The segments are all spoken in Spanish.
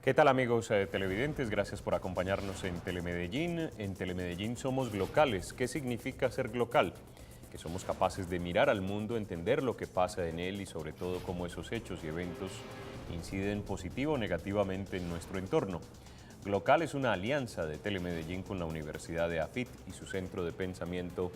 ¿Qué tal amigos televidentes? Gracias por acompañarnos en Telemedellín. En Telemedellín somos glocales. ¿Qué significa ser glocal? Que somos capaces de mirar al mundo, entender lo que pasa en él y sobre todo cómo esos hechos y eventos inciden positivo o negativamente en nuestro entorno. Glocal es una alianza de Telemedellín con la Universidad de AFIT y su centro de pensamiento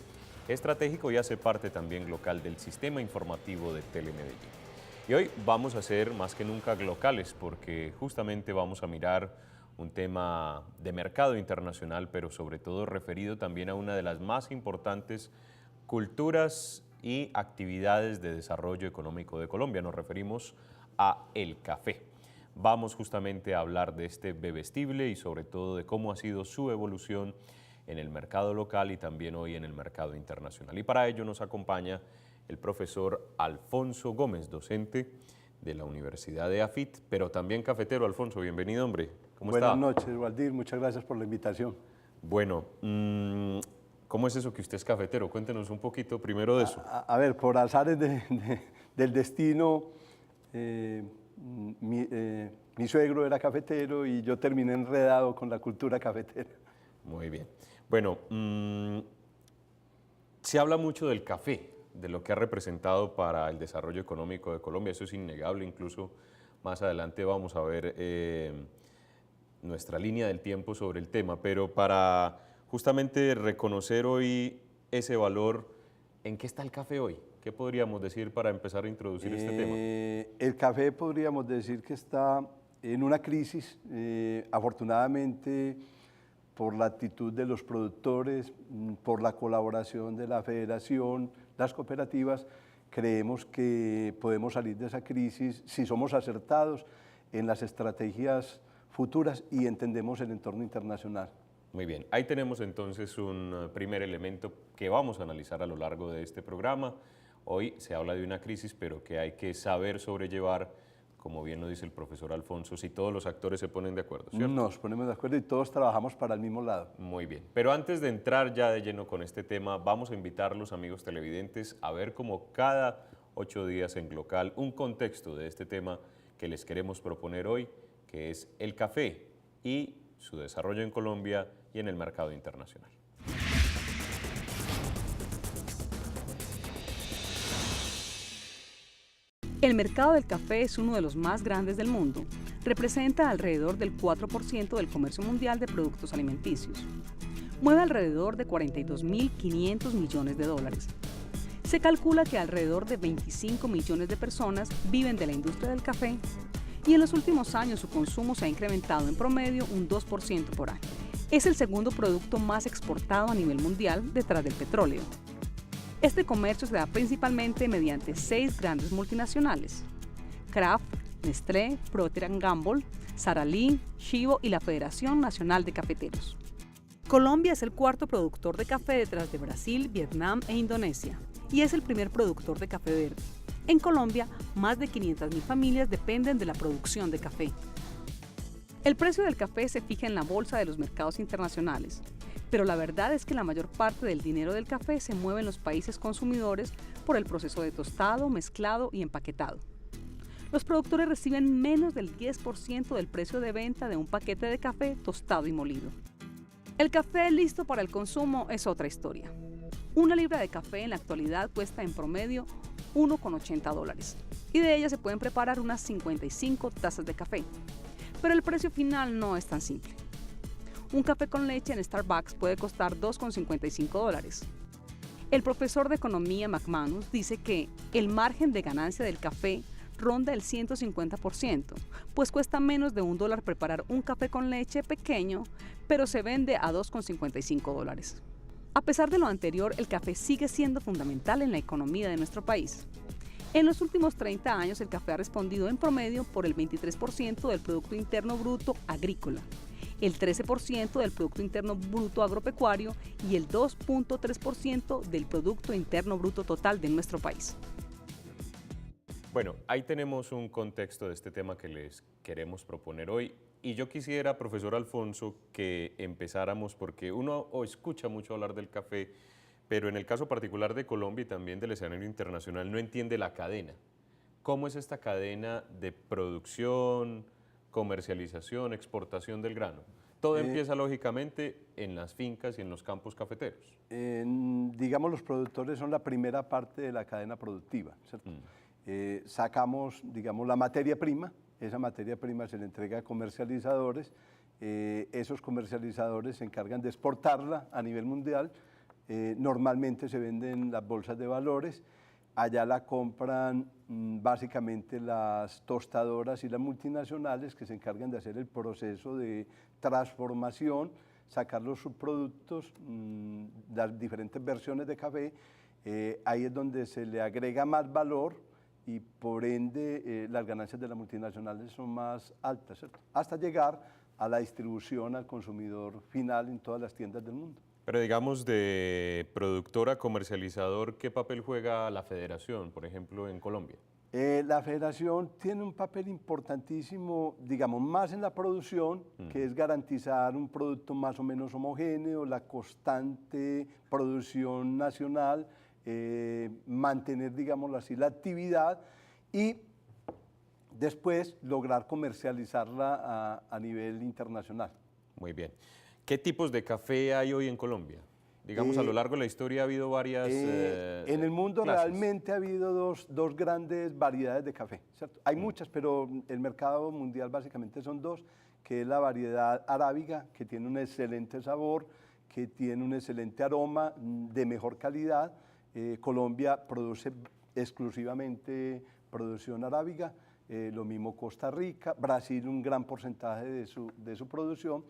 estratégico y hace parte también Glocal del sistema informativo de Telemedellín. Y hoy vamos a ser más que nunca glocales porque justamente vamos a mirar un tema de mercado internacional, pero sobre todo referido también a una de las más importantes culturas y actividades de desarrollo económico de Colombia. Nos referimos a el café. Vamos justamente a hablar de este bebestible y sobre todo de cómo ha sido su evolución en el mercado local y también hoy en el mercado internacional. Y para ello nos acompaña el profesor Alfonso Gómez, docente de la Universidad de AFIT, pero también cafetero. Alfonso, bienvenido, hombre. ¿Cómo está? Buenas noches, Waldir. Muchas gracias por la invitación. Bueno, ¿cómo es eso que usted es cafetero? Cuéntenos un poquito primero de eso. A ver, por azares del destino, mi suegro era cafetero y yo terminé enredado con la cultura cafetera. Muy bien. Bueno, se habla mucho del café, de lo que ha representado para el desarrollo económico de Colombia. Eso es innegable, incluso más adelante vamos a ver nuestra línea del tiempo sobre el tema, pero para justamente reconocer hoy ese valor, ¿en qué está el café hoy? ¿Qué podríamos decir para empezar a introducir este tema? El café podríamos decir que está en una crisis, afortunadamente por la actitud de los productores, por la colaboración de la federación, las cooperativas, creemos que podemos salir de esa crisis si somos acertados en las estrategias futuras y entendemos el entorno internacional. Muy bien, ahí tenemos entonces un primer elemento que vamos a analizar a lo largo de este programa. Hoy se habla de una crisis, pero que hay que saber sobrellevar, como bien lo dice el profesor Alfonso, si todos los actores se ponen de acuerdo, ¿cierto? Nos ponemos de acuerdo y todos trabajamos para el mismo lado. Muy bien, pero antes de entrar ya de lleno con este tema, vamos a invitar a los amigos televidentes a ver como cada 8 días en Glocal un contexto de este tema que les queremos proponer hoy, que es el café y su desarrollo en Colombia y en el mercado internacional. El mercado del café es uno de los más grandes del mundo. Representa alrededor del 4% del comercio mundial de productos alimenticios. Mueve alrededor de 42.500 millones de dólares. Se calcula que alrededor de 25 millones de personas viven de la industria del café y en los últimos años su consumo se ha incrementado en promedio un 2% por año. Es el segundo producto más exportado a nivel mundial detrás del petróleo. Este comercio se da principalmente mediante 6 grandes multinacionales: Kraft, Nestlé, Procter & Gamble, Sara Lee, Chivo y la Federación Nacional de Cafeteros. Colombia es el cuarto productor de café detrás de Brasil, Vietnam e Indonesia y es el primer productor de café verde. En Colombia, más de 500.000 familias dependen de la producción de café. El precio del café se fija en la bolsa de los mercados internacionales, pero la verdad es que la mayor parte del dinero del café se mueve en los países consumidores por el proceso de tostado, mezclado y empaquetado. Los productores reciben menos del 10% del precio de venta de un paquete de café tostado y molido. El café listo para el consumo es otra historia. Una libra de café en la actualidad cuesta en promedio $1,80 y de ella se pueden preparar unas 55 tazas de café. Pero el precio final no es tan simple. Un café con leche en Starbucks puede costar $2,55. El profesor de economía McManus dice que el margen de ganancia del café ronda el 150%, pues cuesta menos de $1 preparar un café con leche pequeño, pero se vende a $2,55. A pesar de lo anterior, el café sigue siendo fundamental en la economía de nuestro país. En los últimos 30 años, el café ha respondido en promedio por el 23% del Producto Interno Bruto agrícola, el 13% del Producto Interno Bruto agropecuario y el 2,3% del Producto Interno Bruto total de nuestro país. Bueno, ahí tenemos un contexto de este tema que les queremos proponer hoy. Y yo quisiera, profesor Alfonso, que empezáramos porque uno escucha mucho hablar del café, pero en el caso particular de Colombia y también del escenario internacional no entiende la cadena. ¿Cómo es esta cadena de producción, comercialización, exportación del grano. Todo empieza lógicamente en las fincas y en los campos cafeteros. Digamos, los productores son la primera parte de la cadena productiva, ¿cierto? Sacamos, digamos, la materia prima, esa materia prima se le entrega a comercializadores, esos comercializadores se encargan de exportarla a nivel mundial, normalmente se venden las bolsas de valores, allá la compran básicamente las tostadoras y las multinacionales que se encargan de hacer el proceso de transformación, sacar los subproductos, las diferentes versiones de café, ahí es donde se le agrega más valor y por ende las ganancias de las multinacionales son más altas, ¿cierto? Hasta llegar a la distribución al consumidor final en todas las tiendas del mundo. Pero digamos, de productor a comercializador, ¿qué papel juega la federación, por ejemplo, en Colombia? La federación tiene un papel importantísimo, digamos, más en la producción, que es garantizar un producto más o menos homogéneo, la constante producción nacional, mantener, digamos así, la actividad y después lograr comercializarla a nivel internacional. Muy bien. ¿Qué tipos de café hay hoy en Colombia? Digamos, a lo largo de la historia ha habido varias en el mundo clases. realmente ha habido dos grandes variedades de café, ¿cierto? Hay muchas, pero el mercado mundial básicamente son dos, que es la variedad arábiga, que tiene un excelente sabor, que tiene un excelente aroma, de mejor calidad. Colombia produce exclusivamente producción arábiga, lo mismo Costa Rica, Brasil un gran porcentaje de su producción,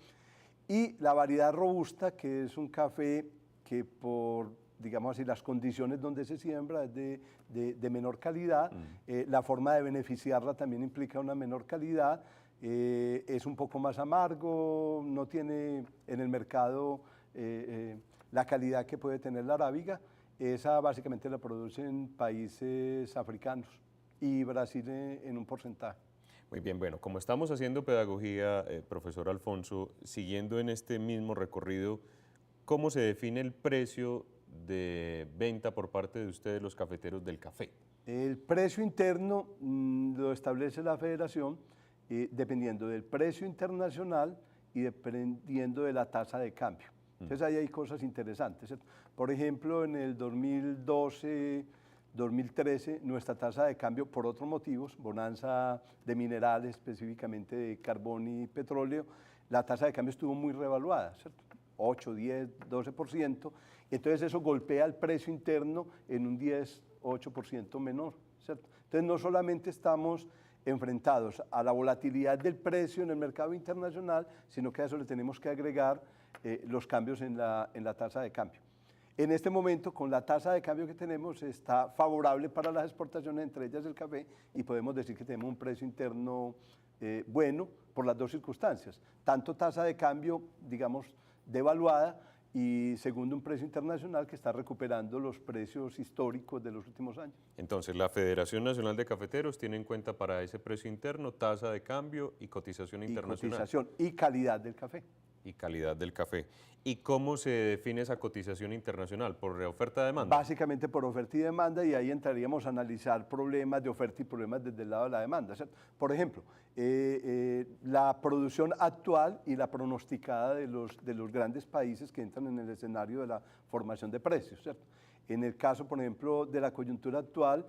y la variedad robusta, que es un café que por, digamos así, las condiciones donde se siembra es de menor calidad, la forma de beneficiarla también implica una menor calidad, es un poco más amargo, no tiene en el mercado la calidad que puede tener la arábiga. Esa básicamente la producen países africanos y Brasil en un porcentaje. Muy bien, bueno, como estamos haciendo pedagogía, profesor Alfonso, siguiendo en este mismo recorrido, ¿cómo se define el precio de venta por parte de ustedes, los cafeteros, del café? El precio interno lo establece la federación dependiendo del precio internacional y dependiendo de la tasa de cambio. Entonces ahí hay cosas interesantes, ¿cierto? Por ejemplo, en el 2012, 2013, nuestra tasa de cambio, por otros motivos, bonanza de minerales, específicamente de carbón y petróleo, la tasa de cambio estuvo muy revaluada, ¿cierto? 8, 10, 12%, entonces eso golpea el precio interno en un 10, 8% menor, ¿cierto? Entonces no solamente estamos enfrentados a la volatilidad del precio en el mercado internacional, sino que a eso le tenemos que agregar los cambios en la tasa de cambio. En este momento, con la tasa de cambio que tenemos, está favorable para las exportaciones, entre ellas el café, y podemos decir que tenemos un precio interno bueno por las dos circunstancias. Tanto tasa de cambio, digamos, devaluada, y segundo, un precio internacional que está recuperando los precios históricos de los últimos años. Entonces, la Federación Nacional de Cafeteros tiene en cuenta para ese precio interno tasa de cambio y cotización internacional. Cotización y calidad del café. Y calidad del café. ¿Y cómo se define esa cotización internacional? ¿Por oferta-demanda? Básicamente por oferta y demanda, y ahí entraríamos a analizar problemas de oferta y problemas desde el lado de la demanda, ¿cierto? Por ejemplo, la producción actual y la pronosticada de los grandes países que entran en el escenario de la formación de precios, ¿cierto? En el caso, por ejemplo, de la coyuntura actual,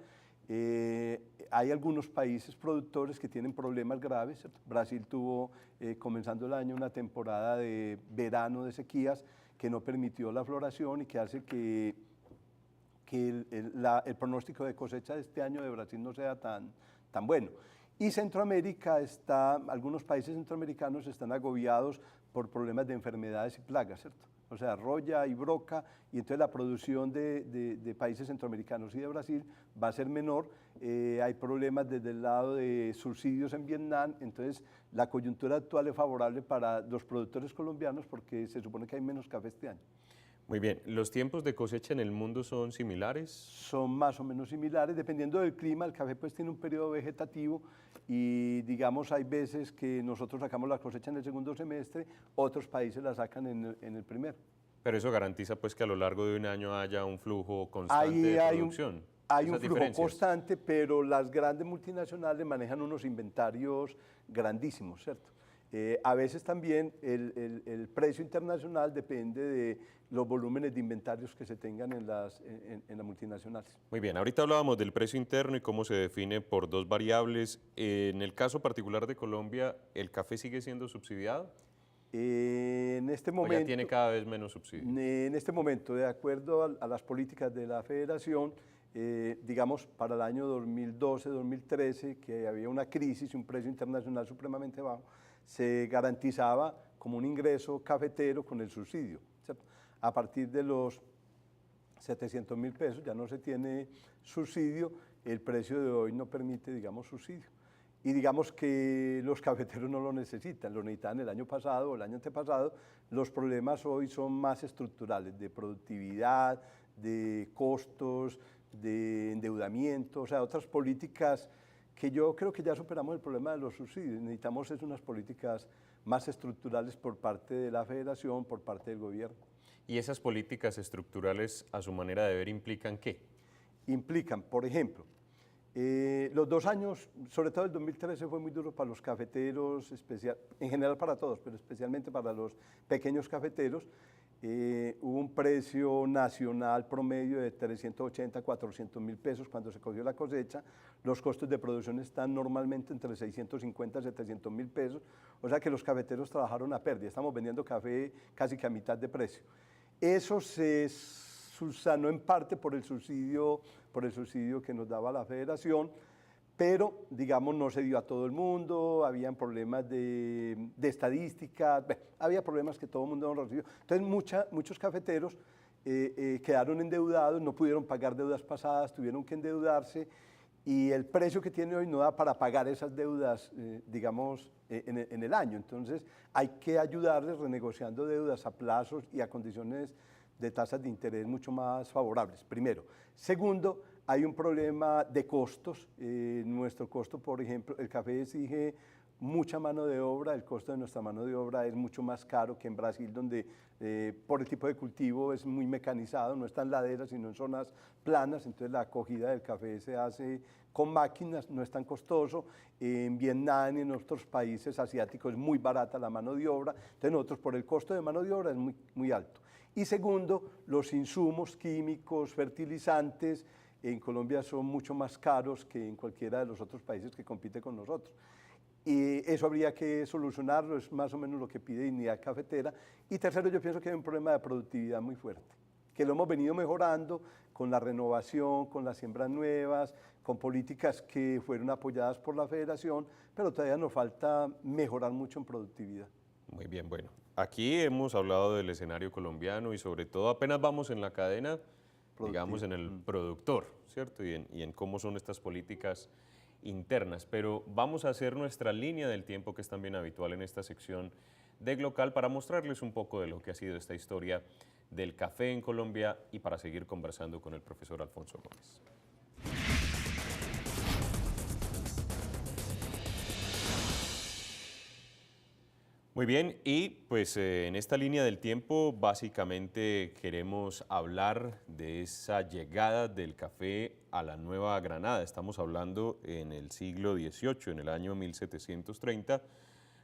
hay algunos países productores que tienen problemas graves, ¿cierto? Brasil tuvo, comenzando el año, una temporada de verano de sequías que no permitió la floración y que hace que el pronóstico de cosecha de este año de Brasil no sea tan bueno. Y Centroamérica algunos países centroamericanos están agobiados por problemas de enfermedades y plagas, ¿cierto? O sea, roya y broca, y entonces la producción de países centroamericanos y de Brasil va a ser menor. Hay problemas desde el lado de subsidios en Vietnam, entonces la coyuntura actual es favorable para los productores colombianos porque se supone que hay menos café este año. Muy bien, ¿los tiempos de cosecha en el mundo son similares? Son más o menos similares, dependiendo del clima. El café pues tiene un periodo vegetativo y digamos hay veces que nosotros sacamos la cosecha en el segundo semestre, otros países la sacan en el primero. Pero eso garantiza pues que a lo largo de un año haya un flujo constante de producción. Hay esas un flujo diferencias? constante, pero las grandes multinacionales manejan unos inventarios grandísimos, ¿cierto? A veces también el precio internacional depende de los volúmenes de inventarios que se tengan en las multinacionales. Muy bien, ahorita hablábamos del precio interno y cómo se define por dos variables. En el caso particular de Colombia, ¿el café sigue siendo subsidiado En este o ya momento, tiene cada vez menos subsidio? En este momento, de acuerdo a las políticas de la Federación, digamos, para el año 2012-2013, que había una crisis y un precio internacional supremamente bajo, se garantizaba como un ingreso cafetero con el subsidio, ¿cierto? A partir de los 700.000 pesos ya no se tiene subsidio, el precio de hoy no permite, digamos, subsidio. Y digamos que los cafeteros no lo necesitan, lo necesitaban el año pasado o el año antepasado. Los problemas hoy son más estructurales, de productividad, de costos, de endeudamiento, o sea, otras políticas que yo creo que ya superamos el problema de los subsidios. Necesitamos es unas políticas más estructurales por parte de la Federación, por parte del gobierno. ¿Y esas políticas estructurales, a su manera de ver, implican qué? Implican, por ejemplo, los 2 años, sobre todo el 2013 fue muy duro para los cafeteros, en general para todos, pero especialmente para los pequeños cafeteros. Hubo un precio nacional promedio de 380, 400.000 pesos cuando se cogió la cosecha. Los costos de producción están normalmente entre 650 y 700.000 pesos, o sea que los cafeteros trabajaron a pérdida. Estamos vendiendo café casi que a mitad de precio. Eso se subsanó en parte por el subsidio que nos daba la Federación, pero, digamos, no se dio a todo el mundo, habían problemas de estadística, había problemas que todo el mundo no recibió. Entonces, muchos cafeteros quedaron endeudados, no pudieron pagar deudas pasadas, tuvieron que endeudarse, y el precio que tiene hoy no da para pagar esas deudas, digamos, en el año. Entonces, hay que ayudarles renegociando deudas a plazos y a condiciones de tasas de interés mucho más favorables, primero. Segundo, hay un problema de costos. Nuestro costo, por ejemplo, el café exige mucha mano de obra, el costo de nuestra mano de obra es mucho más caro que en Brasil, donde por el tipo de cultivo es muy mecanizado, no está en laderas, sino en zonas planas, entonces la acogida del café se hace con máquinas, no es tan costoso. En Vietnam y en otros países asiáticos es muy barata la mano de obra, entonces nosotros por el costo de mano de obra es muy, muy alto. Y segundo, los insumos químicos, fertilizantes, en Colombia son mucho más caros que en cualquiera de los otros países que compite con nosotros. Y eso habría que solucionarlo, es más o menos lo que pide Dignidad Cafetera. Y tercero, yo pienso que hay un problema de productividad muy fuerte, que lo hemos venido mejorando con la renovación, con las siembras nuevas, con políticas que fueron apoyadas por la Federación, pero todavía nos falta mejorar mucho en productividad. Muy bien, bueno, aquí hemos hablado del escenario colombiano y sobre todo apenas vamos en la cadena, digamos, en el productor, ¿cierto? Y en cómo son estas políticas internas, pero vamos a hacer nuestra línea del tiempo, que es también habitual en esta sección de Glocal, para mostrarles un poco de lo que ha sido esta historia del café en Colombia y para seguir conversando con el profesor Alfonso Gómez. Muy bien, y pues en esta línea del tiempo básicamente queremos hablar de esa llegada del café a la Nueva Granada. Estamos hablando en el siglo XVIII, en el año 1730,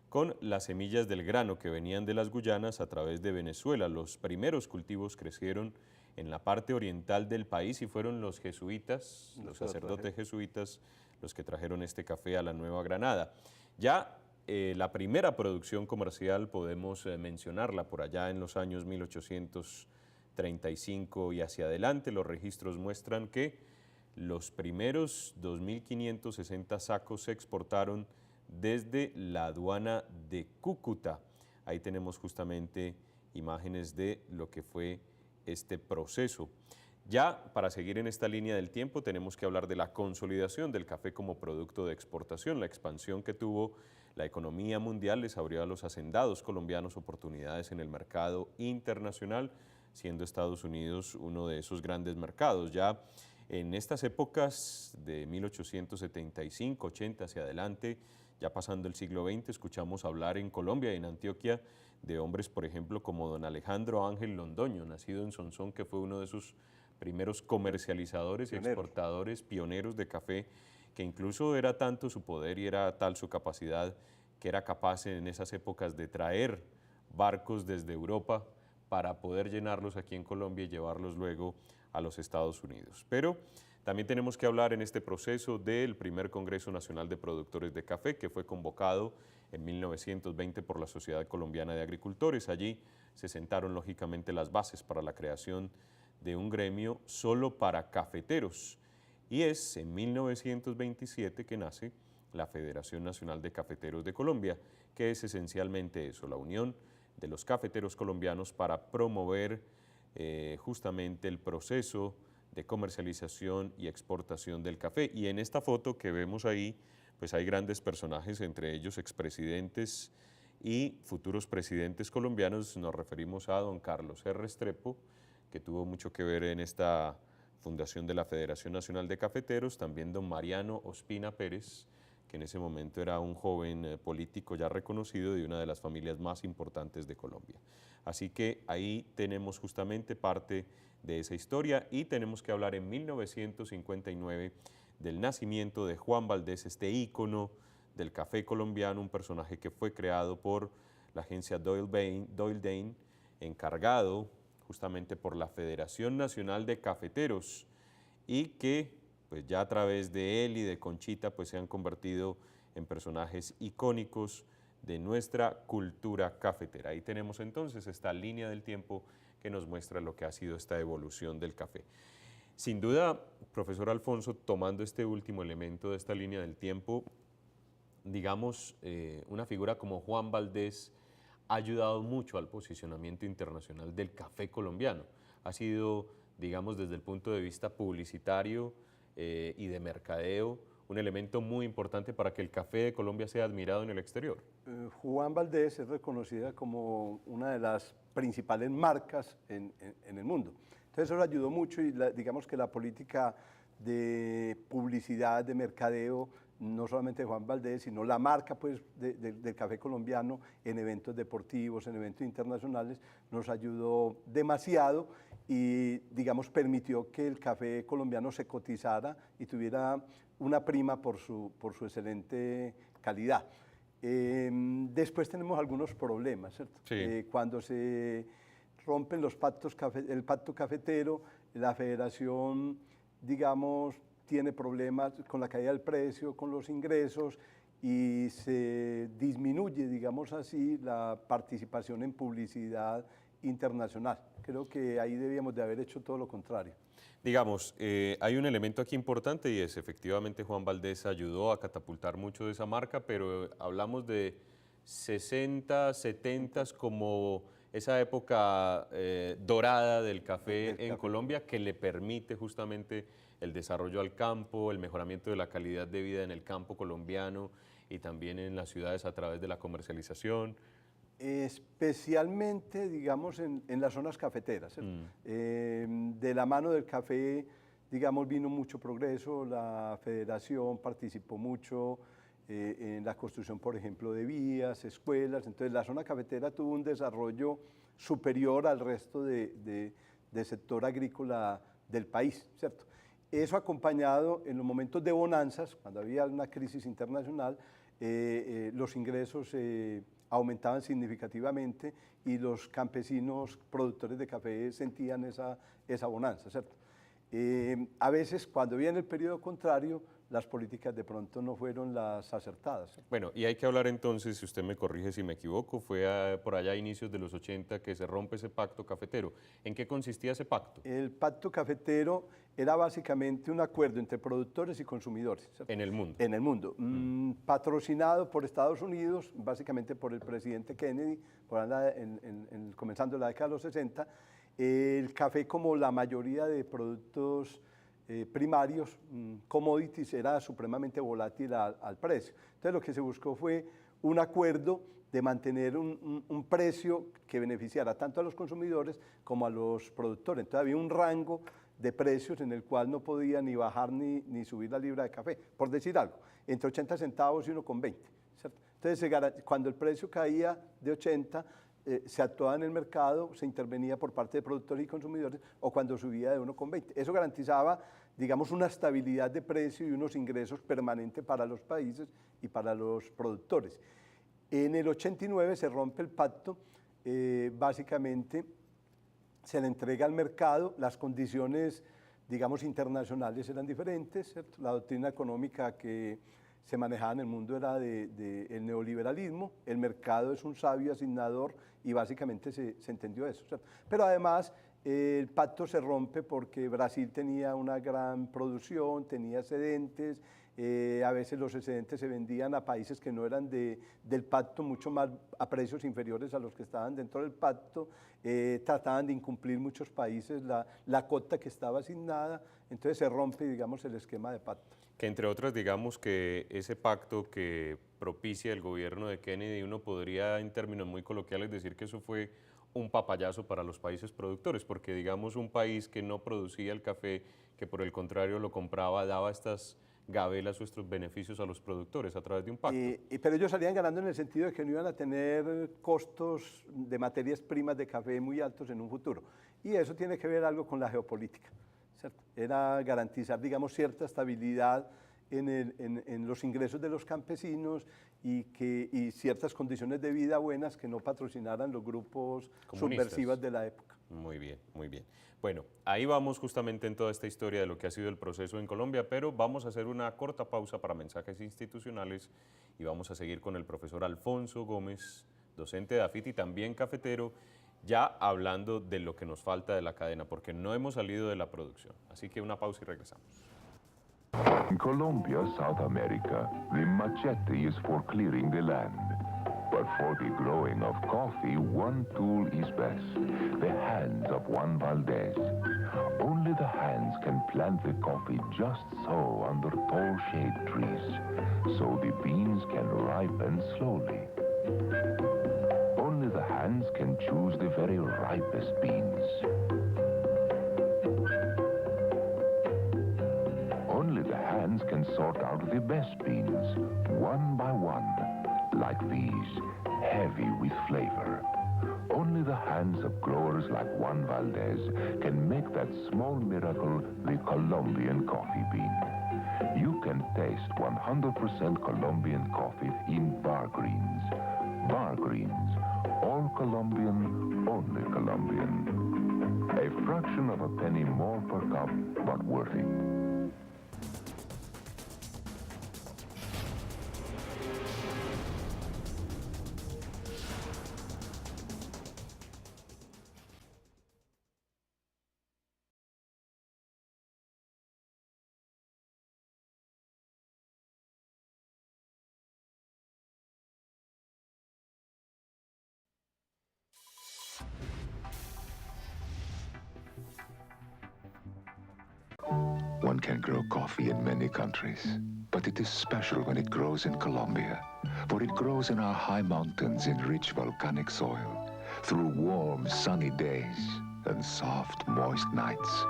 con las semillas del grano que venían de las Guyanas a través de Venezuela. Los primeros cultivos crecieron en la parte oriental del país y fueron los jesuitas, los sacerdotes jesuitas, los que trajeron este café a la Nueva Granada. Ya la primera producción comercial podemos mencionarla por allá en los años 1835 y hacia adelante. Los registros muestran que los primeros 2.560 sacos se exportaron desde la aduana de Cúcuta. Ahí tenemos justamente imágenes de lo que fue este proceso. Ya para seguir en esta línea del tiempo tenemos que hablar de la consolidación del café como producto de exportación. La expansión que tuvo la economía mundial les abrió a los hacendados colombianos oportunidades en el mercado internacional, siendo Estados Unidos uno de esos grandes mercados. Ya en estas épocas de 1875, 80 hacia adelante, ya pasando el siglo XX, escuchamos hablar en Colombia y en Antioquia de hombres, por ejemplo, como don Alejandro Ángel Londoño, nacido en Sonsón, que fue uno de sus primeros comercializadores y exportadores pioneros de café, que incluso era tanto su poder y era tal su capacidad que era capaz en esas épocas de traer barcos desde Europa para poder llenarlos aquí en Colombia y llevarlos luego a los Estados Unidos. Pero también tenemos que hablar en este proceso del primer Congreso Nacional de Productores de Café, que fue convocado en 1920 por la Sociedad Colombiana de Agricultores. Allí se sentaron lógicamente las bases para la creación de un gremio solo para cafeteros. Y es en 1927 que nace la Federación Nacional de Cafeteros de Colombia, que es esencialmente eso, la unión de los cafeteros colombianos para promover justamente el proceso de comercialización y exportación del café. Y en esta foto que vemos ahí, pues hay grandes personajes, entre ellos expresidentes y futuros presidentes colombianos. Nos referimos a don Carlos R. Restrepo, que tuvo mucho que ver en esta fundación de la Federación Nacional de Cafeteros, también don Mariano Ospina Pérez, que en ese momento era un joven político ya reconocido de una de las familias más importantes de Colombia. Así que ahí tenemos justamente parte de esa historia y tenemos que hablar en 1959 del nacimiento de Juan Valdez, este ícono del café colombiano, un personaje que fue creado por la agencia Doyle Dane, encargado justamente por la Federación Nacional de Cafeteros y que pues ya a través de él y de Conchita pues se han convertido en personajes icónicos de nuestra cultura cafetera. Ahí tenemos entonces esta línea del tiempo que nos muestra lo que ha sido esta evolución del café. Sin duda, profesor Alfonso, tomando este último elemento de esta línea del tiempo, digamos, una figura como Juan Valdez ha ayudado mucho al posicionamiento internacional del café colombiano. Ha sido, digamos, desde el punto de vista publicitario y de mercadeo, un elemento muy importante para que el café de Colombia sea admirado en el exterior. Juan Valdez es reconocida como una de las principales marcas en el mundo. Entonces eso ayudó mucho y digamos que la política de publicidad, de mercadeo, no solamente de Juan Valdez, sino la marca pues, del café colombiano en eventos deportivos, en eventos internacionales, nos ayudó demasiado y digamos permitió que el café colombiano se cotizara y tuviera una prima por su excelente calidad. Después tenemos algunos problemas, ¿cierto? Sí. Cuando se rompen el pacto cafetero, la federación, digamos, tiene problemas con la caída del precio, con los ingresos y se disminuye, digamos así, la participación en publicidad internacional. Creo que ahí debíamos de haber hecho todo lo contrario. Digamos, hay un elemento aquí importante y es efectivamente Juan Valdez ayudó a catapultar mucho de esa marca, pero hablamos de 60, 70 como esa época dorada del café en Colombia que le permite justamente el desarrollo al campo, el mejoramiento de la calidad de vida en el campo colombiano y también en las ciudades a través de la comercialización. Especialmente, digamos, en las zonas cafeteras. De la mano del café, digamos, vino mucho progreso, la federación participó mucho en la construcción, por ejemplo, de vías, escuelas, entonces la zona cafetera tuvo un desarrollo superior al resto del sector agrícola del país, ¿cierto? Eso acompañado en los momentos de bonanzas, cuando había una crisis internacional, los ingresos aumentaban significativamente y los campesinos productores de café sentían esa bonanza, ¿cierto? A veces cuando viene el periodo contrario, las políticas de pronto no fueron las acertadas, ¿cierto? Bueno, y hay que hablar entonces, si usted me corrige si me equivoco, fue por allá a inicios de los 80 que se rompe ese pacto cafetero. ¿En qué consistía ese pacto? El pacto cafetero era básicamente un acuerdo entre productores y consumidores, ¿cierto? En el mundo. En el mundo. Patrocinado por Estados Unidos, básicamente por el presidente Kennedy, comenzando la década de los 60. El café, como la mayoría de productos primarios, commodities, era supremamente volátil al precio. Entonces lo que se buscó fue un acuerdo de mantener un precio que beneficiara tanto a los consumidores como a los productores. Entonces había un rango de precios en el cual no podía ni bajar ni subir la libra de café, por decir algo, entre 80 centavos y 1,20, ¿cierto? Entonces cuando el precio caía de 80, se actuaba en el mercado, se intervenía por parte de productores y consumidores, o cuando subía de 1,20. Eso garantizaba, digamos, una estabilidad de precio y unos ingresos permanentes para los países y para los productores. En el 89 se rompe el pacto, básicamente se le entrega al mercado, las condiciones, digamos, internacionales eran diferentes, ¿cierto? La doctrina económica que se manejaba en el mundo era el neoliberalismo, el mercado es un sabio asignador y básicamente se entendió eso, ¿cierto? Pero además el pacto se rompe porque Brasil tenía una gran producción, tenía excedentes, a veces los excedentes se vendían a países que no eran del pacto, mucho más a precios inferiores a los que estaban dentro del pacto, trataban de incumplir muchos países la cota que estaba asignada, entonces se rompe, digamos, el esquema de pacto. Que entre otras, digamos que ese pacto que propicia el gobierno de Kennedy, uno podría en términos muy coloquiales decir que eso fue un papayazo para los países productores, porque digamos un país que no producía el café, que por el contrario lo compraba, daba estas gabelas o estos beneficios a los productores a través de un pacto. Pero ellos salían ganando en el sentido de que no iban a tener costos de materias primas de café muy altos en un futuro. Y eso tiene que ver algo con la geopolítica, ¿cierto? Era garantizar, digamos, cierta estabilidad en los ingresos de los campesinos y ciertas condiciones de vida buenas que no patrocinaran los grupos subversivos de la época. Muy bien, muy bien. Bueno, ahí vamos justamente en toda esta historia de lo que ha sido el proceso en Colombia, pero vamos a hacer una corta pausa para mensajes institucionales y vamos a seguir con el profesor Alfonso Gómez, docente de AFIT y también cafetero, ya hablando de lo que nos falta de la cadena, porque no hemos salido de la producción. Así que una pausa y regresamos. In Colombia, South America, the machete is for clearing the land. But for the growing of coffee, one tool is best, the hands of Juan Valdez. Only the hands can plant the coffee just so under tall shade trees, so the beans can ripen slowly. Only the hands can choose the very ripest beans. Only the hands can sort out the best beans, one by one, like these, heavy with flavor. Only the hands of growers like Juan Valdez can make that small miracle the Colombian coffee bean. You can taste 100% Colombian coffee in Bar Greens. Bar Greens, all Colombian, only Colombian. A fraction of a penny more per cup, but worth it. One can grow coffee in many countries, but it is special when it grows in Colombia, for it grows in our high mountains in rich volcanic soil, through warm, sunny days and soft, moist nights.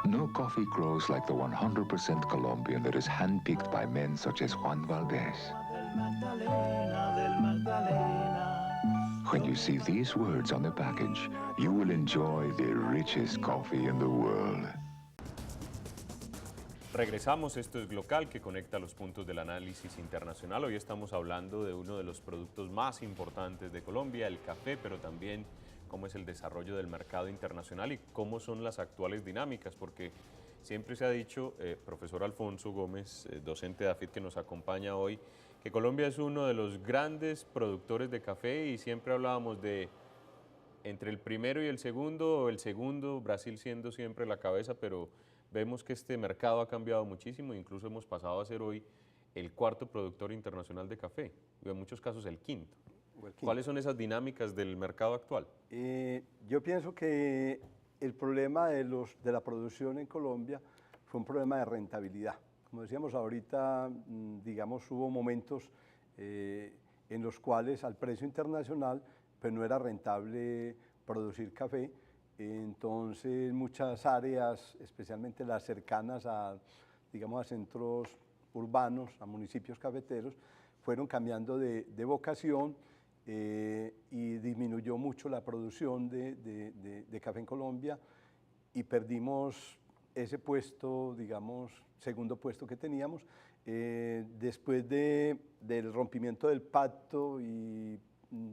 No coffee grows like the 100% Colombian that is handpicked by men such as Juan Valdez. When you see these words on the package, you will enjoy the richest coffee in the world. Regresamos, esto es Glocal, que conecta los puntos del análisis internacional. Hoy estamos hablando de uno de los productos más importantes de Colombia, el café, pero también cómo es el desarrollo del mercado internacional y cómo son las actuales dinámicas, porque siempre se ha dicho, profesor Alfonso Gómez, docente de AFIT que nos acompaña hoy, que Colombia es uno de los grandes productores de café y siempre hablábamos de entre el primero y el segundo, Brasil siendo siempre la cabeza, pero vemos que este mercado ha cambiado muchísimo, incluso hemos pasado a ser hoy el cuarto productor internacional de café, y en muchos casos el quinto. ¿Cuáles son esas dinámicas del mercado actual? Yo pienso que el problema de la producción en Colombia fue un problema de rentabilidad. Como decíamos ahorita, digamos, hubo momentos en los cuales al precio internacional pues no era rentable producir café. Entonces muchas áreas, especialmente las cercanas digamos, a centros urbanos, a municipios cafeteros, fueron cambiando de vocación y disminuyó mucho la producción de café en Colombia y perdimos ese puesto, digamos, segundo puesto que teníamos. Después del rompimiento del pacto y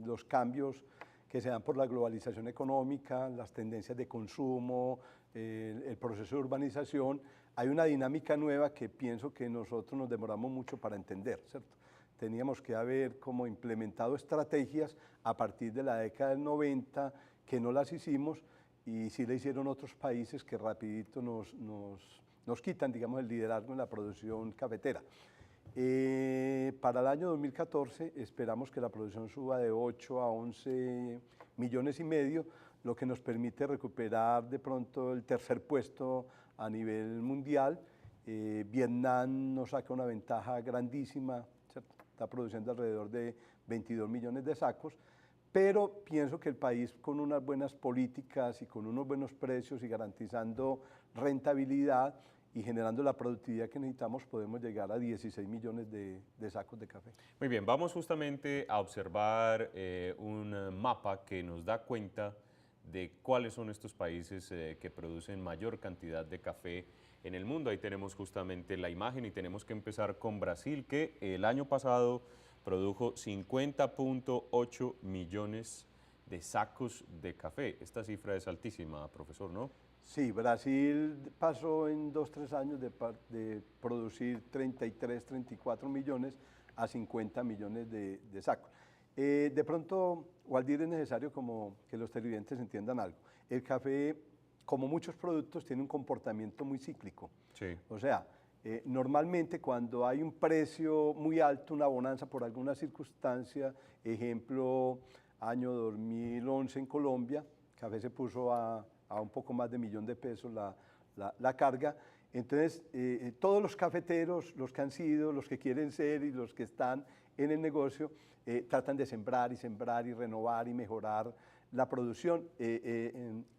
los cambios que se dan por la globalización económica, las tendencias de consumo, el proceso de urbanización, hay una dinámica nueva que pienso que nosotros nos demoramos mucho para entender, ¿cierto? Teníamos que haber como implementado estrategias a partir de la década del 90 que no las hicimos y sí le hicieron otros países que rapidito nos quitan, digamos, el liderazgo en la producción cafetera. Para el año 2014 esperamos que la producción suba de 8 a 11 millones y medio, lo que nos permite recuperar de pronto el tercer puesto a nivel mundial. Vietnam nos saca una ventaja grandísima, ¿cierto? Está produciendo alrededor de 22 millones de sacos, pero pienso que el país con unas buenas políticas y con unos buenos precios y garantizando rentabilidad y generando la productividad que necesitamos, podemos llegar a 16 millones de sacos de café. Muy bien, vamos justamente a observar un mapa que nos da cuenta de cuáles son estos países que producen mayor cantidad de café en el mundo. Ahí tenemos justamente la imagen y tenemos que empezar con Brasil, que el año pasado produjo 50.8 millones de sacos de café. Esta cifra es altísima, profesor, ¿no? Sí, Brasil pasó en 2-3 años de producir 33, 34 millones a 50 millones de sacos. De pronto, Waldir, es necesario como que los televidentes entiendan algo. El café, como muchos productos, tiene un comportamiento muy cíclico. Sí. O sea, normalmente cuando hay un precio muy alto, una bonanza por alguna circunstancia, ejemplo, año 2011 en Colombia, el café se puso a un poco más de $1.000.000 la carga. Entonces, todos los cafeteros, los que han sido, los que quieren ser y los que están en el negocio, tratan de sembrar y renovar y mejorar la producción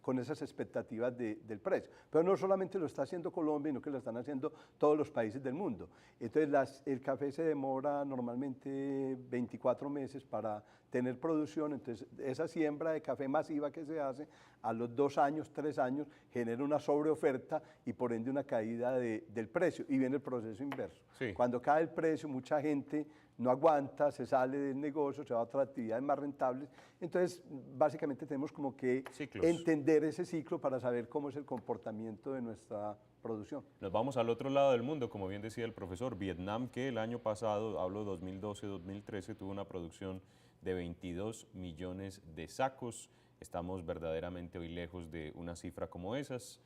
con esas expectativas del precio. Pero no solamente lo está haciendo Colombia, sino que lo están haciendo todos los países del mundo. Entonces el café se demora normalmente 24 meses para tener producción, entonces esa siembra de café masiva que se hace a los 2 años, 3 años, genera una sobreoferta y por ende una caída del precio, y viene el proceso inverso. Sí. Cuando cae el precio, mucha gente no aguanta, se sale del negocio, se va a otras actividades más rentables. Entonces, básicamente tenemos como que entender ese ciclo para saber cómo es el comportamiento de nuestra producción. Nos vamos al otro lado del mundo, como bien decía el profesor, Vietnam, que el año pasado, hablo 2012-2013, tuvo una producción de 22 millones de sacos. Estamos verdaderamente hoy lejos de una cifra como esas.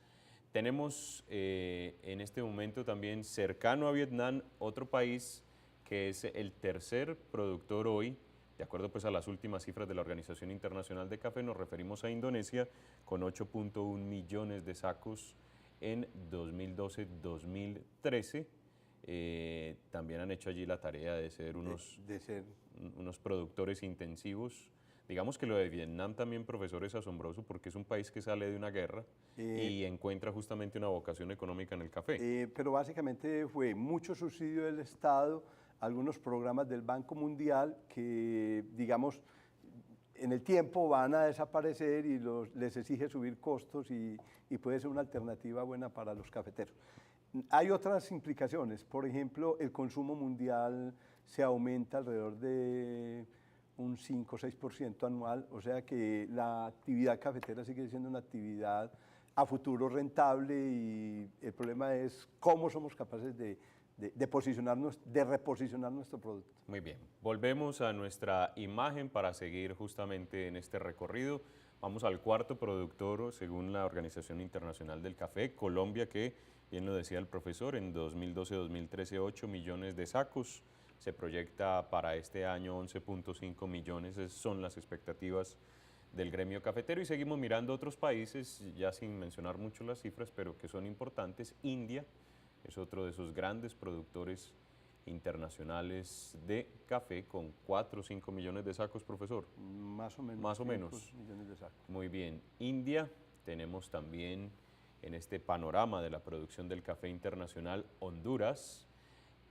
Tenemos en este momento también cercano a Vietnam otro país que es el tercer productor hoy, de acuerdo pues a las últimas cifras de la Organización Internacional de Café, nos referimos a Indonesia, con 8.1 millones de sacos en 2012-2013. También han hecho allí la tarea de ser unos productores intensivos. Digamos que lo de Vietnam también, profesor, es asombroso porque es un país que sale de una guerra y encuentra justamente una vocación económica en el café. Pero básicamente fue mucho subsidio del Estado, algunos programas del Banco Mundial que, digamos, en el tiempo van a desaparecer y les exige subir costos y puede ser una alternativa buena para los cafeteros. Hay otras implicaciones, por ejemplo, el consumo mundial se aumenta alrededor de un 5 o 6% anual, o sea que la actividad cafetera sigue siendo una actividad a futuro rentable y el problema es cómo somos capaces de posicionarnos, de reposicionar nuestro producto. Muy bien, volvemos a nuestra imagen para seguir justamente en este recorrido. Vamos al cuarto productor según la Organización Internacional del Café, Colombia, que bien lo decía el profesor, en 2012-2013 8 millones de sacos, se proyecta para este año 11.5 millones, esas son las expectativas del gremio cafetero y seguimos mirando otros países, ya sin mencionar mucho las cifras, pero que son importantes. India es otro de esos grandes productores internacionales de café con 4 o 5 millones de sacos, profesor. Más o menos. Más o menos. Millones de sacos. Muy bien. India, tenemos también en este panorama de la producción del café internacional Honduras,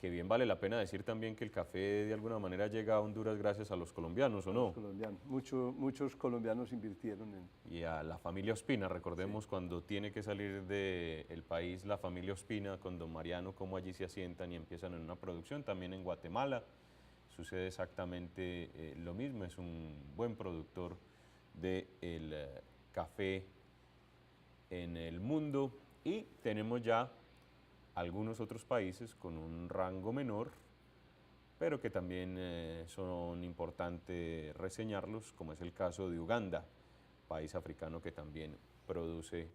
que bien vale la pena decir también que el café de alguna manera llega a Honduras gracias a los colombianos, ¿o no? Los colombianos. Muchos colombianos invirtieron en... Y a la familia Ospina, recordemos cuando tiene que salir del país la familia Ospina, con don Mariano, cómo allí se asientan y empiezan en una producción, también en Guatemala sucede exactamente lo mismo, es un buen productor del café en el mundo y tenemos ya algunos otros países con un rango menor, pero que también son importantes reseñarlos, como es el caso de Uganda, país africano que también produce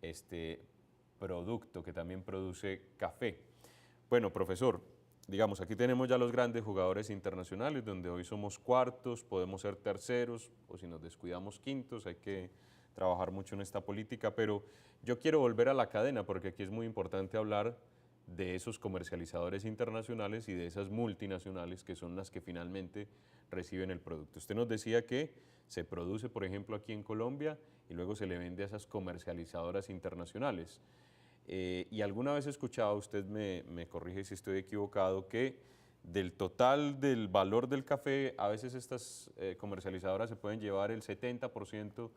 este producto, que también produce café. Bueno, profesor, digamos, aquí tenemos ya los grandes jugadores internacionales, donde hoy somos cuartos, podemos ser terceros, o si nos descuidamos quintos, hay que trabajar mucho en esta política, pero yo quiero volver a la cadena, porque aquí es muy importante hablar de esos comercializadores internacionales y de esas multinacionales que son las que finalmente reciben el producto. Usted nos decía que se produce, por ejemplo, aquí en Colombia y luego se le vende a esas comercializadoras internacionales. Y alguna vez he escuchado, usted me corrige si estoy equivocado, que del total del valor del café, a veces estas comercializadoras se pueden llevar el 70%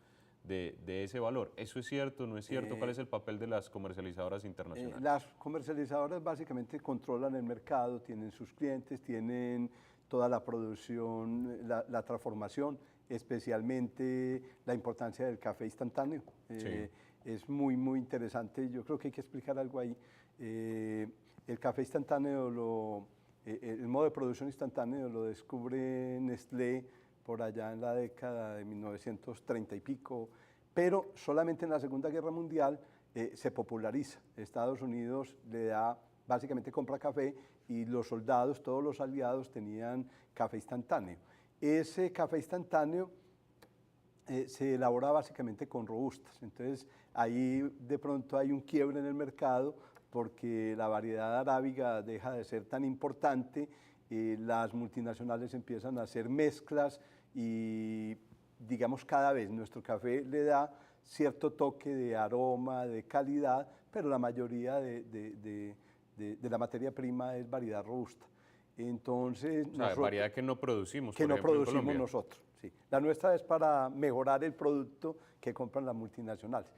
de ese valor. ¿Eso es cierto, no es cierto? ¿Cuál es el papel de las comercializadoras internacionales? Las comercializadoras básicamente controlan el mercado, tienen sus clientes, tienen toda la producción, la transformación, especialmente la importancia del café instantáneo. Sí. Es muy interesante, yo creo que hay que explicar algo ahí. El café instantáneo, el modo de producción instantáneo lo descubre Nestlé por allá en la década de 1930 y pico, pero solamente en la Segunda Guerra Mundial se populariza. Estados Unidos le da, básicamente compra café y los soldados, todos los aliados tenían café instantáneo. Ese café instantáneo se elabora básicamente con robustas, entonces ahí de pronto hay un quiebre en el mercado porque la variedad arábiga deja de ser tan importante, las multinacionales empiezan a hacer mezclas y digamos cada vez nuestro café le da cierto toque de aroma, de calidad, pero la mayoría de la materia prima es variedad robusta. Entonces, O sea, variedad que no producimos, que por no ejemplo, en producimos Colombia. nosotros. Sí. La nuestra es para mejorar el producto que compran las multinacionales.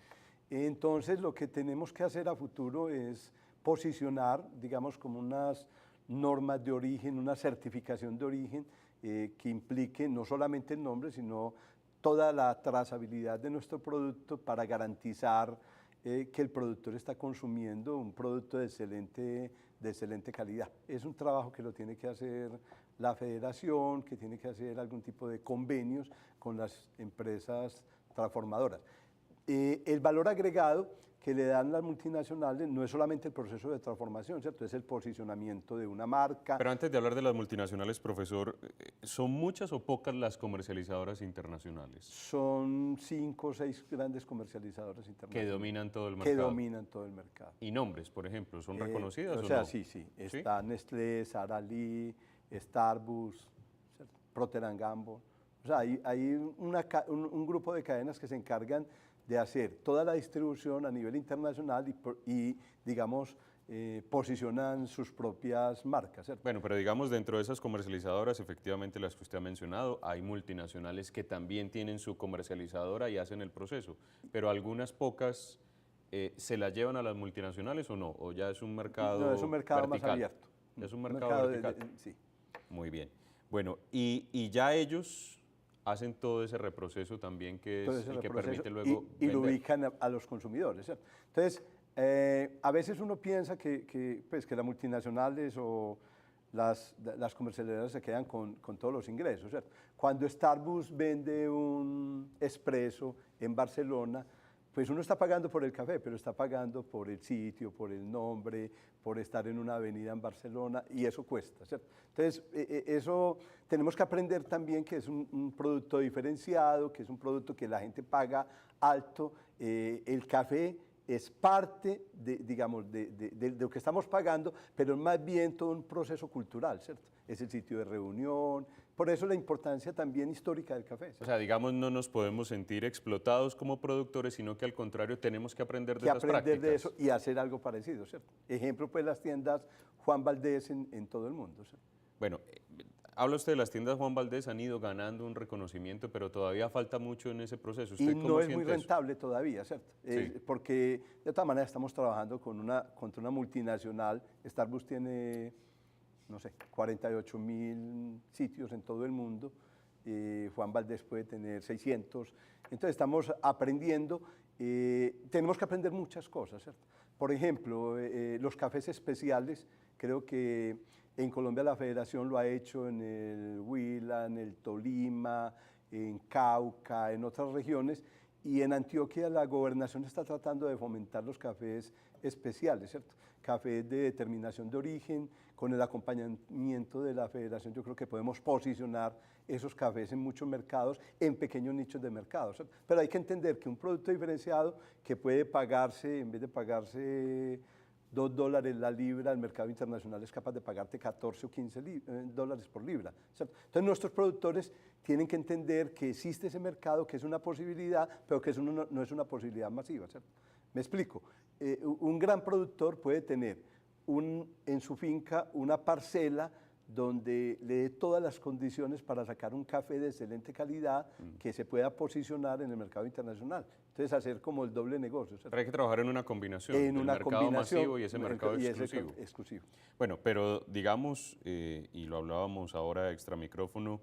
Entonces, lo que tenemos que hacer a futuro es posicionar, digamos, como unas normas de origen, una certificación de origen que implique no solamente el nombre, sino toda la trazabilidad de nuestro producto para garantizar que el productor está consumiendo un producto de excelente calidad. Es un trabajo que lo tiene que hacer la federación, que tiene que hacer algún tipo de convenios con las empresas transformadoras. El valor agregado que le dan las multinacionales no es solamente el proceso de transformación, ¿cierto? Es el posicionamiento de una marca. Pero antes de hablar de las multinacionales, profesor, ¿son muchas o pocas las comercializadoras internacionales? Son 5 o 6 grandes comercializadoras internacionales. Que dominan todo el mercado. Que dominan todo el mercado. ¿Y nombres, por ejemplo, son reconocidas o no? O sea, sí. Está Nestlé, Sara Lee, Starbucks, Procter & Gamble. O sea, hay un grupo de cadenas que se encargan de hacer toda la distribución a nivel internacional y digamos, posicionan sus propias marcas, ¿cierto? Bueno, pero digamos, dentro de esas comercializadoras, efectivamente las que usted ha mencionado, hay multinacionales que también tienen su comercializadora y hacen el proceso, pero algunas pocas ¿se la llevan a las multinacionales o no? ¿O ya es un mercado No, es un mercado vertical? más abierto. Es un mercado vertical. Sí. Muy bien. Bueno, y ya ellos hacen todo ese reproceso también que es el que permite luego y lo vender. ubican a los consumidores, ¿cierto? Entonces, a veces uno piensa que las multinacionales o las comercializadoras se quedan con todos los ingresos, ¿cierto? Cuando Starbucks vende un espresso en Barcelona, pues uno está pagando por el café, pero está pagando por el sitio, por el nombre, por estar en una avenida en Barcelona, y eso cuesta, ¿cierto? Entonces, eso tenemos que aprender también que es un producto diferenciado, que es un producto que la gente paga alto. El café es parte digamos, de lo que estamos pagando, pero es más bien todo un proceso cultural, ¿cierto? Es el sitio de reunión, por eso la importancia también histórica del café, ¿cierto? O sea, digamos, no nos podemos sentir explotados como productores, sino que al contrario tenemos que aprender de Que esas aprender prácticas. de eso y hacer algo parecido, ¿cierto? Ejemplo, pues las tiendas Juan Valdés en todo el mundo, ¿cierto? Bueno, habla usted de las tiendas Juan Valdés, han ido ganando un reconocimiento, pero todavía falta mucho en ese proceso. ¿Usted Y cómo no es muy siente eso? rentable todavía, ¿cierto? Sí. Porque de todas maneras estamos trabajando contra una multinacional. Starbucks tiene, no sé, 48.000 sitios en todo el mundo. Juan Valdés puede tener 600. Entonces estamos aprendiendo. Tenemos que aprender muchas cosas, ¿cierto? Por ejemplo, los cafés especiales, creo que en Colombia la federación lo ha hecho en el Huila, en el Tolima, en Cauca, en otras regiones, y en Antioquia la gobernación está tratando de fomentar los cafés especiales, ¿cierto? Cafés de determinación de origen, con el acompañamiento de la federación yo creo que podemos posicionar esos cafés en muchos mercados, en pequeños nichos de mercado, ¿cierto? Pero hay que entender que un producto diferenciado que puede pagarse, en vez de pagarse $2 la libra, el mercado internacional es capaz de pagarte 14 o 15 dólares por libra, ¿cierto? Entonces nuestros productores tienen que entender que existe ese mercado, que es una posibilidad, pero que no es una posibilidad masiva, ¿cierto? Me explico. Un gran productor puede tener en su finca una parcela donde le dé todas las condiciones para sacar un café de excelente calidad que se pueda posicionar en el mercado internacional. Entonces, hacer como el doble negocio, ¿cierto? Pero hay que trabajar en una combinación, En el una mercado combinación, masivo y ese mercado exclusivo. exclusivo. Bueno, pero digamos, y lo hablábamos ahora extra micrófono,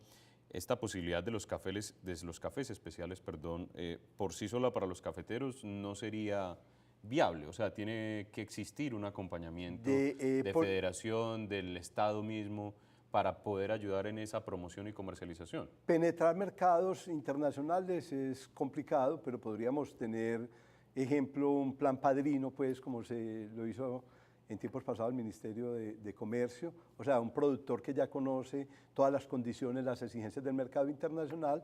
esta posibilidad de los cafés especiales, perdón, por sí sola para los cafeteros no sería viable, o sea, tiene que existir un acompañamiento de federación, del Estado mismo, para poder ayudar en esa promoción y comercialización. Penetrar mercados internacionales es complicado, pero podríamos tener, ejemplo, un plan padrino, pues, como se lo hizo en tiempos pasados el Ministerio de Comercio, o sea, un productor que ya conoce todas las condiciones, las exigencias del mercado internacional,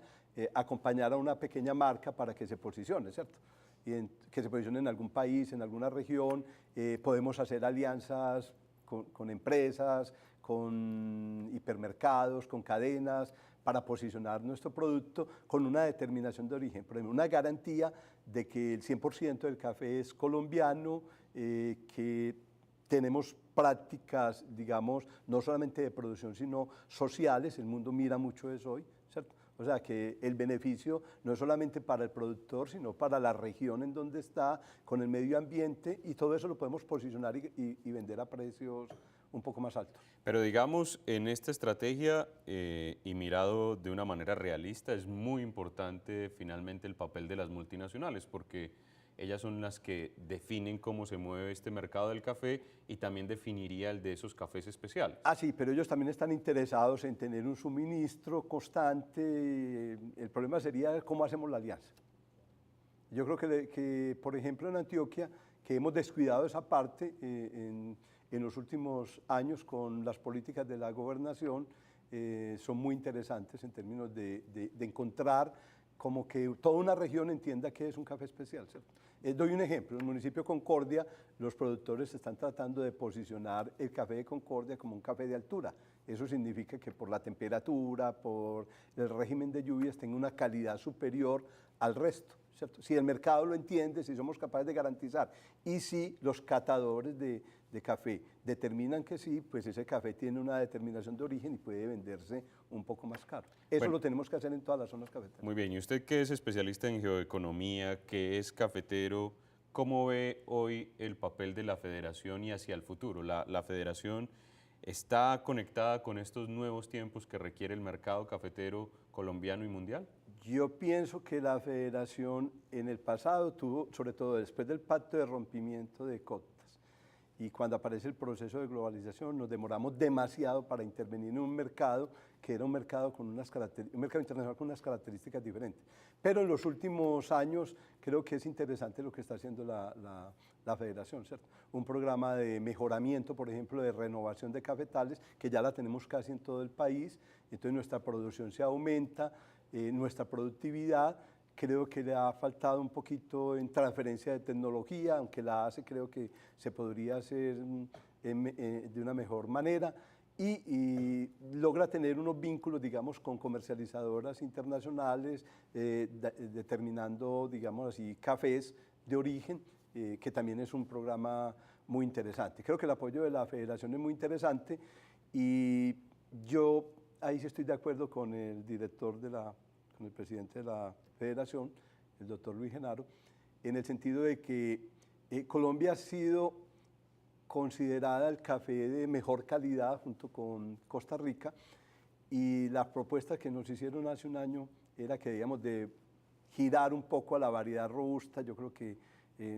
acompañar a una pequeña marca para que se posicione, ¿cierto? Que se posicione en algún país, en alguna región. Podemos hacer alianzas con empresas, con hipermercados, con cadenas, para posicionar nuestro producto con una determinación de origen, por ejemplo, una garantía de que el 100% del café es colombiano, que tenemos prácticas, digamos, no solamente de producción, sino sociales. El mundo mira mucho eso hoy, ¿cierto? O sea, que el beneficio no es solamente para el productor, sino para la región en donde está, con el medio ambiente, y todo eso lo podemos posicionar y vender a precios un poco más altos. Pero digamos, en esta estrategia y mirado de una manera realista, es muy importante finalmente el papel de las multinacionales, porque ellas son las que definen cómo se mueve este mercado del café y también definiría el de esos cafés especiales. Ah, sí, pero ellos también están interesados en tener un suministro constante. El problema sería cómo hacemos la alianza. Yo creo que por ejemplo, en Antioquia, que hemos descuidado esa parte en los últimos años con las políticas de la gobernación, son muy interesantes en términos de encontrar como que toda una región entienda que es un café especial, ¿cierto? Doy un ejemplo, en el municipio de Concordia los productores están tratando de posicionar el café de Concordia como un café de altura. Eso significa que por la temperatura, por el régimen de lluvias, tenga una calidad superior al resto, ¿cierto? Si el mercado lo entiende, si somos capaces de garantizar y si los catadores de café determinan que sí, pues ese café tiene una determinación de origen y puede venderse un poco más caro. Eso lo tenemos que hacer en todas las zonas cafeteras. Muy bien, y usted que es especialista en geoeconomía, que es cafetero, ¿cómo ve hoy el papel de la federación y hacia el futuro? ¿La federación está conectada con estos nuevos tiempos que requiere el mercado cafetero colombiano y mundial? Yo pienso que la federación en el pasado tuvo, sobre todo después del pacto de rompimiento de cotas, y cuando aparece el proceso de globalización, nos demoramos demasiado para intervenir en un mercado que era un mercado internacional con unas características diferentes. Pero en los últimos años creo que es interesante lo que está haciendo la federación, ¿cierto? Un programa de mejoramiento, por ejemplo, de renovación de cafetales, que ya la tenemos casi en todo el país, entonces nuestra producción se aumenta, nuestra productividad, creo que le ha faltado un poquito en transferencia de tecnología, aunque la hace, creo que se podría hacer de una mejor manera. Y logra tener unos vínculos, digamos, con comercializadoras internacionales, determinando, digamos así, cafés de origen, que también es un programa muy interesante. Creo que el apoyo de la federación es muy interesante y yo ahí sí estoy de acuerdo con el director con el presidente de la federación, el doctor Luis Genaro, en el sentido de que Colombia ha sido considerada el café de mejor calidad junto con Costa Rica, y las propuestas que nos hicieron hace un año era que debíamos de girar un poco a la variedad robusta. Yo creo que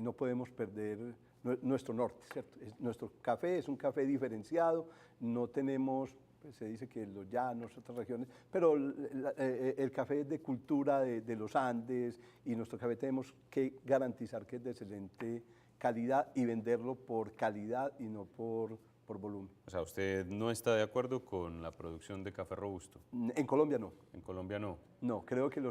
no podemos perder nuestro norte, ¿cierto? Nuestro café es un café diferenciado, no tenemos, pues se dice que los llanos, otras regiones, pero el café es de cultura de los Andes, y nuestro café tenemos que garantizar que es de excelente calidad y venderlo por calidad y no por volumen. O sea, ¿usted no está de acuerdo con la producción de café robusto? En Colombia no. En Colombia no. No, creo que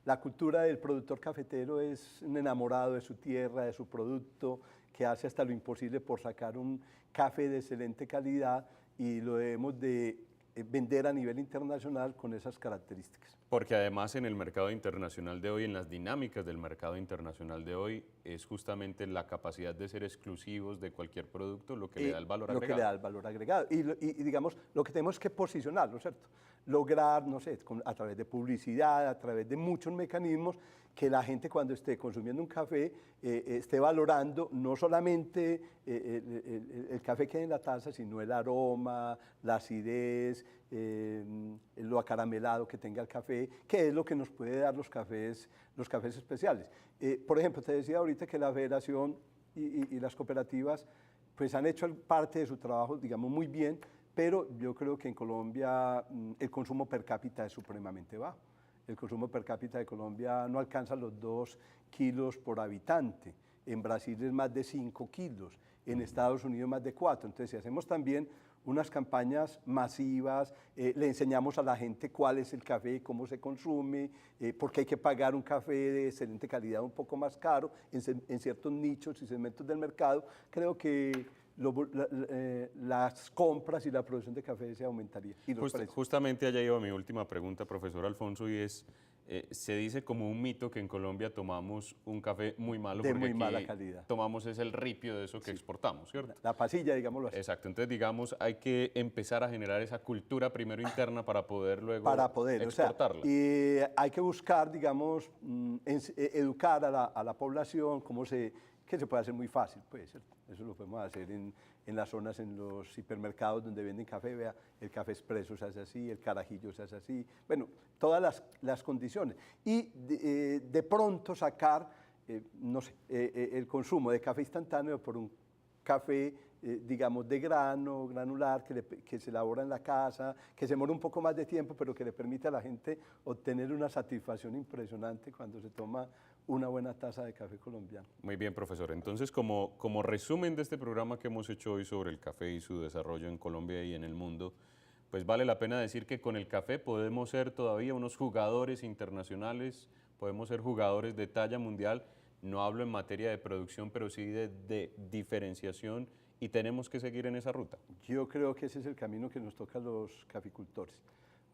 la cultura del productor cafetero es un enamorado de su tierra, de su producto, que hace hasta lo imposible por sacar un café de excelente calidad, y lo debemos de vender a nivel internacional con esas características. Porque además en el mercado internacional de hoy, en las dinámicas del mercado internacional de hoy, es justamente la capacidad de ser exclusivos de cualquier producto lo que le da el valor agregado. Lo que le da el valor agregado. Y digamos, lo que tenemos que posicionarlo, ¿cierto? Lograr, no sé, a través de publicidad, a través de muchos mecanismos, que la gente cuando esté consumiendo un café esté valorando no solamente el café que hay en la taza, sino el aroma, la acidez, lo acaramelado que tenga el café, que es lo que nos puede dar los cafés especiales. Por ejemplo, te decía ahorita que la federación y las cooperativas pues han hecho parte de su trabajo, digamos, muy bien, pero yo creo que en Colombia el consumo per cápita es supremamente bajo. El consumo per cápita de Colombia no alcanza los 2 kilos por habitante. En Brasil es más de 5 kilos, en Estados Unidos más de 4. Entonces, si hacemos también unas campañas masivas, le enseñamos a la gente cuál es el café, cómo se consume, por qué hay que pagar un café de excelente calidad un poco más caro en ciertos nichos y segmentos del mercado, creo que las compras y la producción de café se aumentaría. Y los precios. Justamente allá iba mi última pregunta, profesor Alfonso, y es, se dice como un mito que en Colombia tomamos un café muy malo, de porque muy mala calidad. Tomamos es el ripio de eso que exportamos, ¿cierto? La pasilla, digámoslo así. Exacto, entonces digamos, hay que empezar a generar esa cultura primero interna para poder luego exportarla. O sea, y hay que buscar, digamos, educar a la población, que se puede hacer muy fácil, pues, ¿cierto? Eso lo podemos hacer en las zonas, en los hipermercados donde venden café. Vea, el café expreso se hace así, el carajillo se hace así, bueno, todas las condiciones. Y de pronto sacar, no sé, el consumo de café instantáneo por un café, digamos, de grano, granular, que se elabora en la casa, que se demora un poco más de tiempo, pero que le permite a la gente obtener una satisfacción impresionante cuando se toma una buena taza de café colombiano. Muy bien, profesor. Entonces, como resumen de este programa que hemos hecho hoy sobre el café y su desarrollo en Colombia y en el mundo, pues vale la pena decir que con el café podemos ser todavía unos jugadores internacionales, podemos ser jugadores de talla mundial. No hablo en materia de producción, pero sí de diferenciación, y tenemos que seguir en esa ruta. Yo creo que ese es el camino que nos toca a los caficultores.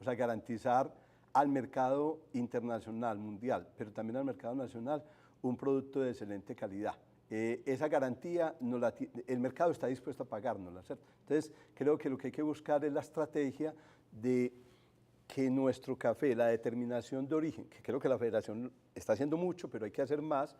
O sea, garantizar al mercado internacional, mundial, pero también al mercado nacional, un producto de excelente calidad. Esa garantía el mercado está dispuesto a pagárnosla, ¿cierto? Entonces, creo que lo que hay que buscar es la estrategia de que nuestro café, la determinación de origen, que creo que la Federación está haciendo mucho, pero hay que hacer más,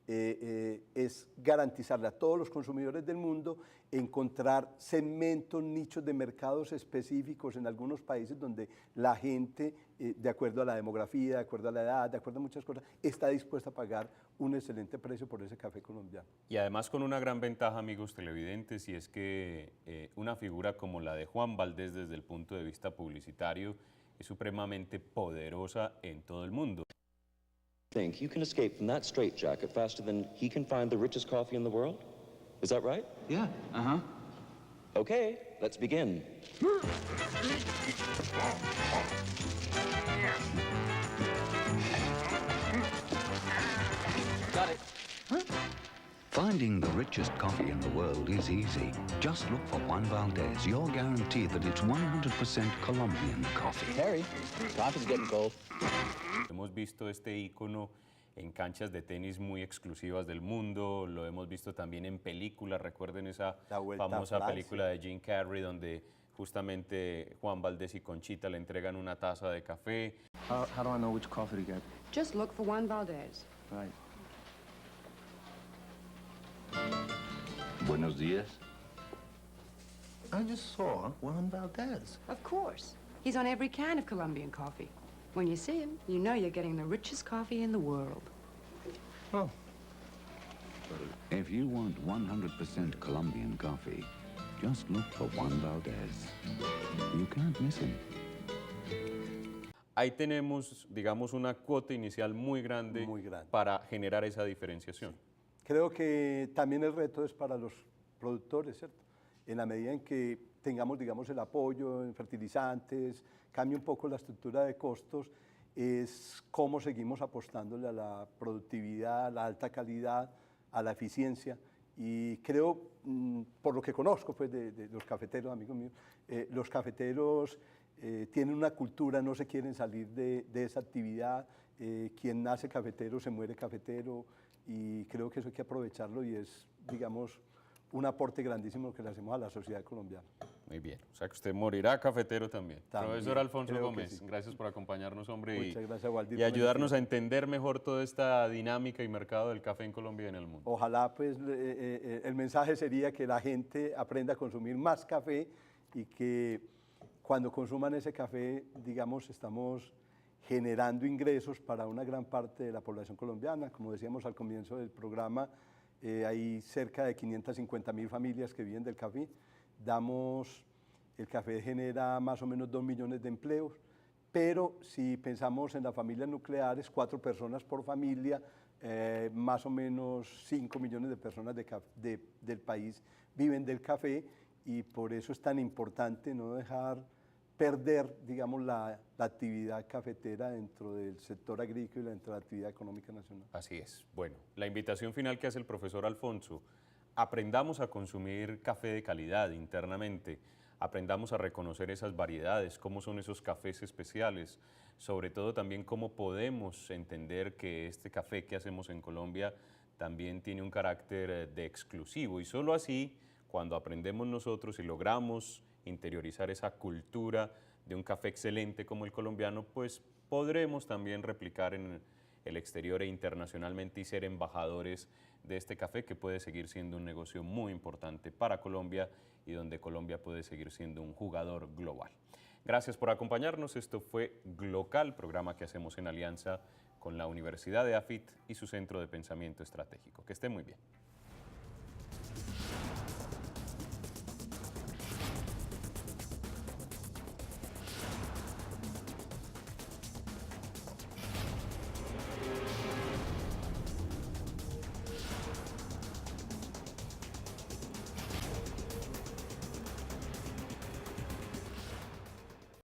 es garantizarle a todos los consumidores del mundo encontrar segmentos, nichos de mercados específicos en algunos países donde la gente, de acuerdo a la demografía, de acuerdo a la edad, de acuerdo a muchas cosas, está dispuesta a pagar un excelente precio por ese café colombiano. Y además con una gran ventaja, amigos televidentes, y es que una figura como la de Juan Valdez desde el punto de vista publicitario es supremamente poderosa en todo el mundo. Think you can escape from that straitjacket faster than he can find the richest coffee in the world? Is that right? Yeah, uh-huh. Okay, let's begin. Got it. Finding the richest coffee in the world is easy. Just look for Juan Valdez, your guarantee that it's 100% Colombian coffee. Harry, coffee's getting cold. Hemos visto este ícono en canchas de tenis muy exclusivas del mundo, lo hemos visto también en películas, recuerden esa La Vuelta a famosa Francia. película de Jim Carrey donde justamente Juan Valdez y Conchita le entregan una taza de café. How do I know which coffee to get? Just look for Juan Valdez. Right. Buenos días. I just saw Juan Valdez. Of course. He's on every can of Colombian coffee. When you see him, you know you're getting the richest coffee in the world. Oh. If you want 100% Colombian coffee, just look for Juan Valdez. You can't miss him. Ahí tenemos, digamos, una cuota inicial muy grande, para generar esa diferenciación. Creo que también el reto es para los productores, ¿cierto? En la medida en que tengamos, digamos, el apoyo en fertilizantes, cambie un poco la estructura de costos, es cómo seguimos apostándole a la productividad, a la alta calidad, a la eficiencia. Y creo, por lo que conozco pues, de los cafeteros, amigos míos, los cafeteros tienen una cultura, no se quieren salir de esa actividad. Quien nace cafetero se muere cafetero, y creo que eso hay que aprovecharlo y es, digamos, un aporte grandísimo que le hacemos a la sociedad colombiana. Muy bien, o sea que usted morirá cafetero también. También, Profesor Alfonso creo que Gómez, sí. Gracias por acompañarnos, hombre, Muchas gracias, Waldir, y por la ayudarnos a invitación. entender mejor toda esta dinámica y mercado del café en Colombia y en el mundo. Ojalá pues el mensaje sería que la gente aprenda a consumir más café y que cuando consuman ese café, digamos, estamos generando ingresos para una gran parte de la población colombiana. Como decíamos al comienzo del programa, hay cerca de 550.000 familias que viven del café. El café genera más o menos 2 millones de empleos, pero si pensamos en las familias nucleares, 4 personas por familia, más o menos 5 millones de personas del país viven del café, y por eso es tan importante no dejar perder, digamos, la actividad cafetera dentro del sector agrícola y dentro de la actividad económica nacional. Así es. Bueno, la invitación final que hace el profesor Alfonso: aprendamos a consumir café de calidad internamente, aprendamos a reconocer esas variedades, cómo son esos cafés especiales, sobre todo también cómo podemos entender que este café que hacemos en Colombia también tiene un carácter de exclusivo, y solo así, cuando aprendemos nosotros y logramos interiorizar esa cultura de un café excelente como el colombiano, pues podremos también replicar en el exterior e internacionalmente y ser embajadores de este café, que puede seguir siendo un negocio muy importante para Colombia y donde Colombia puede seguir siendo un jugador global. Gracias por acompañarnos. Esto fue Glocal, programa que hacemos en alianza con la Universidad de AFIT y su Centro de Pensamiento Estratégico. Que esté muy bien.